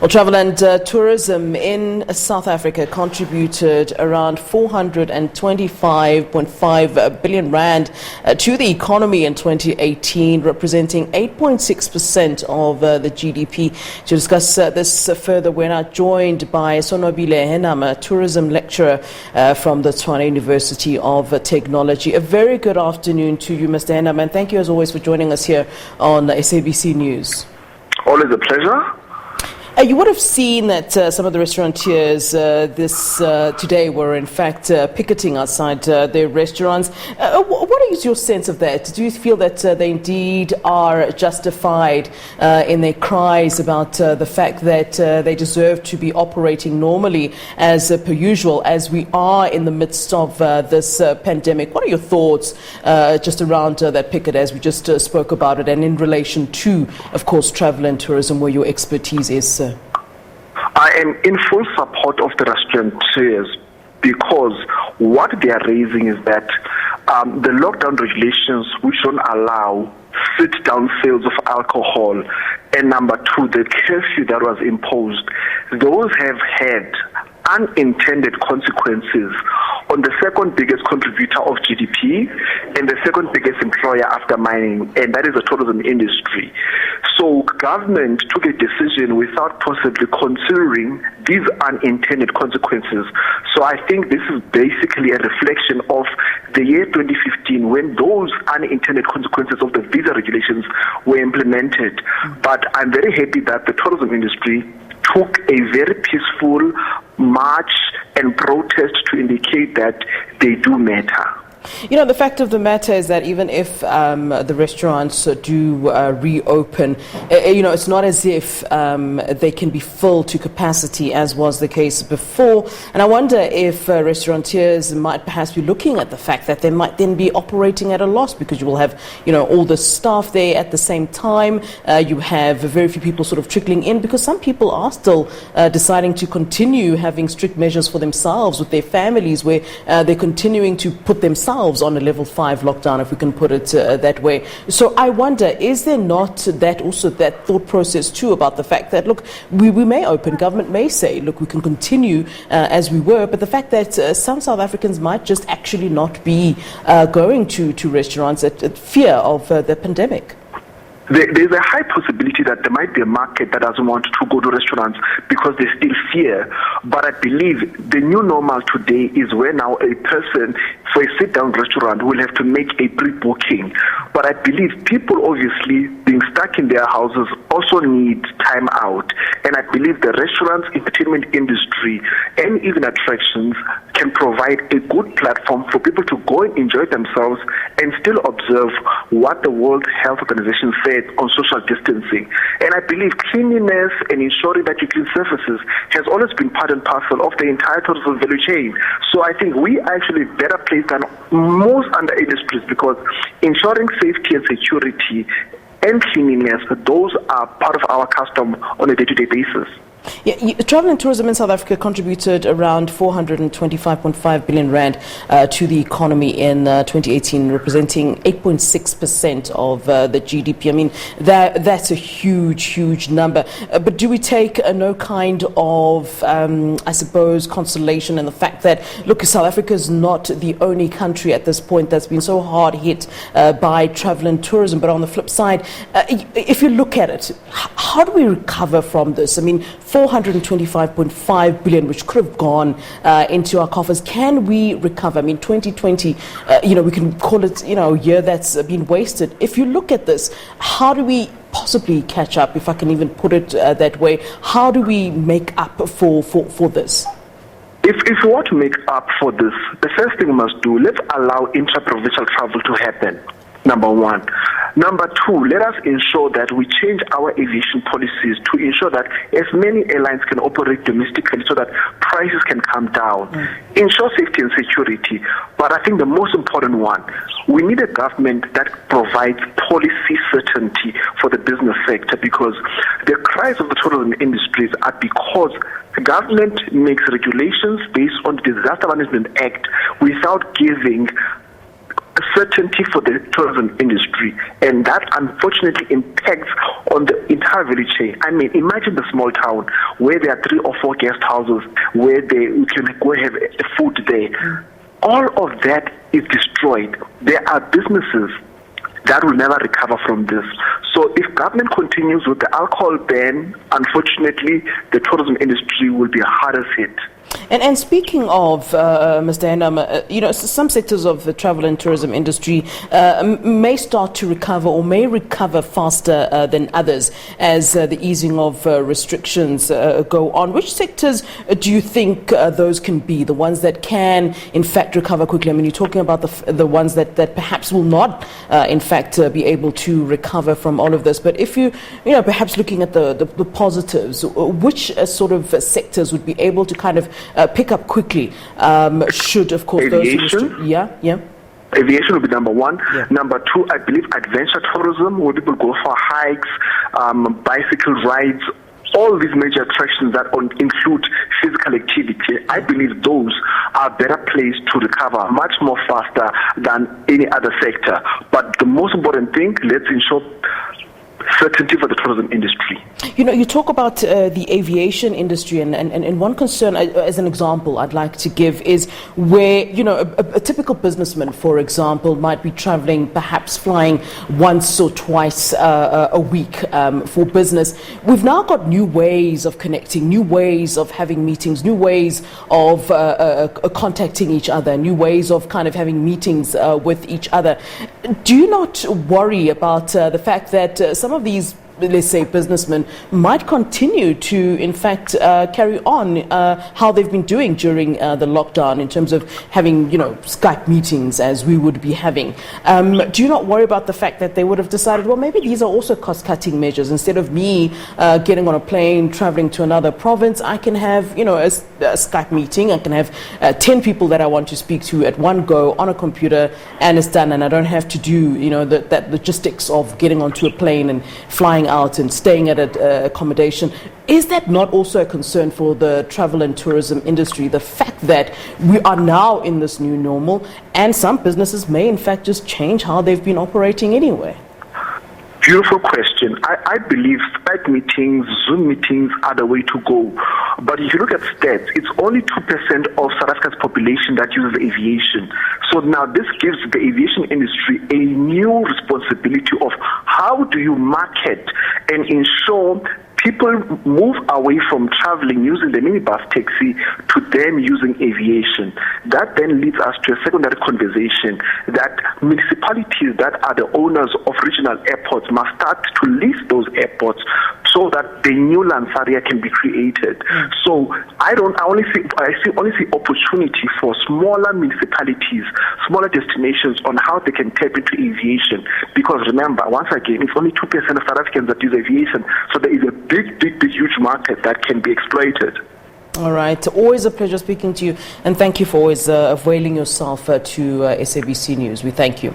Well, travel and tourism in South Africa contributed around 425.5 billion rand to the economy in 2018, representing 8.6% of the GDP. To discuss this further, we're now joined by Sonwabile Henama, tourism lecturer from the Tshwane University of Technology. A very good afternoon to you, Mr. Henama, and thank you as always for joining us here on SABC News. Always a pleasure. You would have seen that some of the restaurateurs today were in fact picketing outside their restaurants. What is your sense of that? Do you feel that they indeed are justified in their cries about the fact that they deserve to be operating normally as per usual as we are in the midst of this pandemic? What are your thoughts just around that picket as we just spoke about it, and in relation to, of course, travel and tourism, where your expertise is? I am in full support of the restaurateurs because what they are raising is that the lockdown regulations, which don't allow sit-down sales of alcohol, and number two, the curfew that was imposed, those have had unintended consequences on the second biggest contributor of GDP and the second biggest employer after mining, and that is the tourism industry. So government took a decision without possibly considering these unintended consequences. So I think this is basically a reflection of the year 2015 when those unintended consequences of the visa regulations were implemented. But I'm very happy that the tourism industry took a very peaceful march and protest to indicate that they do matter. You know, the fact of the matter is that even if the restaurants do reopen, it's not as if they can be full to capacity as was the case before. And I wonder if restaurateurs might perhaps be looking at the fact that they might then be operating at a loss, because you will have, all the staff there at the same time. You have very few people sort of trickling in, because some people are still deciding to continue having strict measures for themselves with their families, where they're continuing to put themselves on a level 5 lockdown, if we can put it that way. So I wonder, is there not that thought process too about the fact that, look, we may open, government may say, look, we can continue as we were, but the fact that some South Africans might just actually not be going to restaurants at fear of the pandemic? There's a high possibility that there might be a market that doesn't want to go to restaurants because they still fear. But I believe the new normal today is where now a person for a sit-down restaurant will have to make a pre-booking. But I believe people, obviously, being stuck in their houses also need time out. And I believe the restaurants, entertainment industry, and even attractions can provide a good platform for people to go and enjoy themselves and still observe what the World Health Organization said on social distancing. And I believe cleanliness and ensuring that you clean surfaces has always been part and parcel of the entire tourism value chain. So I think we are actually better placed than most other industries, because ensuring safety and security and cleanliness, those are part of our custom on a day-to-day basis. Yeah, travel and tourism in South Africa contributed around 425.5 billion rand to the economy in 2018, representing 8.6% of the GDP. I mean, that's a huge number. But do we take no kind of, I suppose, consolation in the fact that, look, South Africa is not the only country at this point that's been so hard hit by travel and tourism? But on the flip side, if you look at it, how do we recover from this? I mean, 425.5 billion, which could have gone into our coffers. Can we recover? I mean, 2020, we can call it, a year that's been wasted. If you look at this, how do we possibly catch up, if I can even put it that way? How do we make up for this? If we want to make up for this, the first thing we must do, let's allow intra-provincial travel to happen. Number one. Number two, let us ensure that we change our aviation policies to ensure that as many airlines can operate domestically so that prices can come down. Ensure safety and security. But I think the most important one, we need a government that provides policy certainty for the business sector, because the cries of the tourism industries are because the government makes regulations based on the Disaster Management Act without giving certainty for the tourism industry, and that unfortunately impacts on the entire value chain. I mean, imagine the small town where there are 3 or 4 guest houses where you can go have food there. All of that is destroyed. There are businesses that will never recover from this. So if government continues with the alcohol ban, unfortunately, the tourism industry will be hardest hit. And speaking of, Mr. Henama, some sectors of the travel and tourism industry may start to recover or may recover faster than others as the easing of restrictions go on. Which sectors do you think those can be, the ones that can, in fact, recover quickly? I mean, you're talking about the ones that perhaps will not, in fact, be able to recover from all of this. But if you perhaps looking at the positives, which sort of sectors would be able to kind of pick up quickly, should, of course, aviation. Those... Aviation will be number 1. Yeah. Number 2, I believe adventure tourism, where people go for hikes, bicycle rides, all these major attractions that include physical activity. I believe those are better placed to recover much more faster than any other sector. But the most important thing, let's ensure certainty for the tourism industry. You talk about the aviation industry, and one concern, as an example, I'd like to give is where, a typical businessman, for example, might be traveling, perhaps flying once or twice a week for business. We've now got new ways of connecting, new ways of having meetings, new ways of contacting each other, new ways of kind of having meetings with each other. Do you not worry about the fact that some of these, let's say, businessmen might continue to, in fact, carry on how they've been doing during the lockdown in terms of having, Skype meetings as we would be having? Do you not worry about the fact that they would have decided, well, maybe these are also cost-cutting measures. Instead of me getting on a plane, traveling to another province, I can have, a Skype meeting. I can have 10 people that I want to speak to at one go on a computer, and it's done, and I don't have to do, that logistics of getting onto a plane and flying out and staying at accommodation. Is that not also a concern for the travel and tourism industry, the fact that we are now in this new normal and some businesses may in fact just change how they've been operating anyway? Beautiful question. I believe Skype meetings, Zoom meetings are the way to go. But if you look at stats, it's only 2% of South Africa's population that uses aviation. So now this gives the aviation industry a new responsibility of how do you market and ensure people move away from traveling using the minibus taxi to them using aviation. That then leads us to a secondary conversation that municipalities that are the owners of regional airports must start to lease those airports so that the new Lansaria can be created. So I only see opportunity for smaller municipalities, smaller destinations on how they can tap into aviation. Because remember, once again, it's only 2% of South Africans that use aviation. So there is a big, huge market that can be exploited. All right. Always a pleasure speaking to you. And thank you for always availing yourself to SABC News. We thank you.